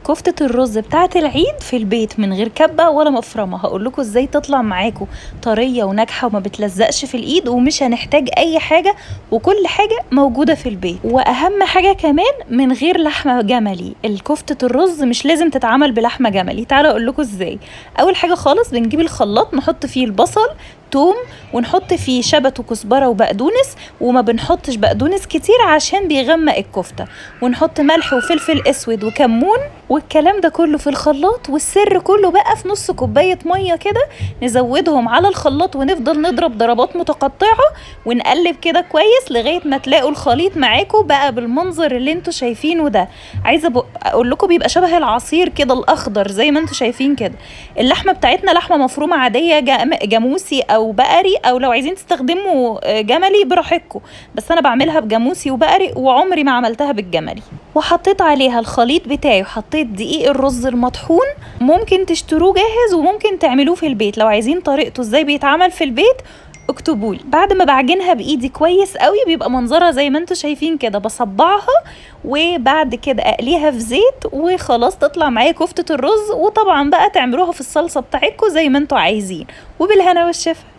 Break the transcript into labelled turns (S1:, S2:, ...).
S1: كفتة الرز بتاعة العيد في البيت من غير كبة ولا مفرمة. هقولكوا ازاي تطلع معاكوا طرية وناجحة وما بتلزقش في الايد، ومش هنحتاج اي حاجة، وكل حاجة موجودة في البيت. واهم حاجة كمان من غير لحمة جملي. الكفتة الرز مش لازم تتعمل بلحمة جملي. تعالوا اقولكوا ازاي. اول حاجة خالص بنجيب الخلاط، نحط فيه البصل، توم، ونحط فيه شبت وكزبرة وبقدونس، وما بنحطش بقدونس كتير عشان بيغمق الكفتة، ونحط ملح وفلفل اسود وكمون، والكلام ده كله في الخلاط. والسر كله بقى في نص كوباية مية كده، نزودهم على الخلاط ونفضل نضرب ضربات متقطعة ونقلب كده كويس لغاية ما تلاقوا الخليط معاكم بقى بالمنظر اللي انتوا شايفينه ده. عايزة اقول لكم بيبقى شبه العصير كده الاخضر زي ما انتوا شايفين كده. اللحمة بتاعتنا لحمة مفرومة عادية، جاموسي او بقري، او لو عايزين تستخدموا جملي براحتكم، بس انا بعملها بجاموسي وبقري، وعمري ما عملتها بالجملي. وحطيت عليها الخليط بتاعي، وحطيت دقيق الرز المطحون، ممكن تشتروه جاهز وممكن تعملوه في البيت. لو عايزين طريقته ازاي بيتعمل في البيت اكتبولي. بعد ما بعجنها بايدي كويس قوي بيبقى منظرها زي ما انتوا شايفين كده، بصبعها وبعد كده اقليها في زيت وخلاص تطلع معايا كفتة الرز. وطبعا بقى تعملوها في الصلصة بتاعتكم زي ما انتوا عايزين، وبالهنا والشفا.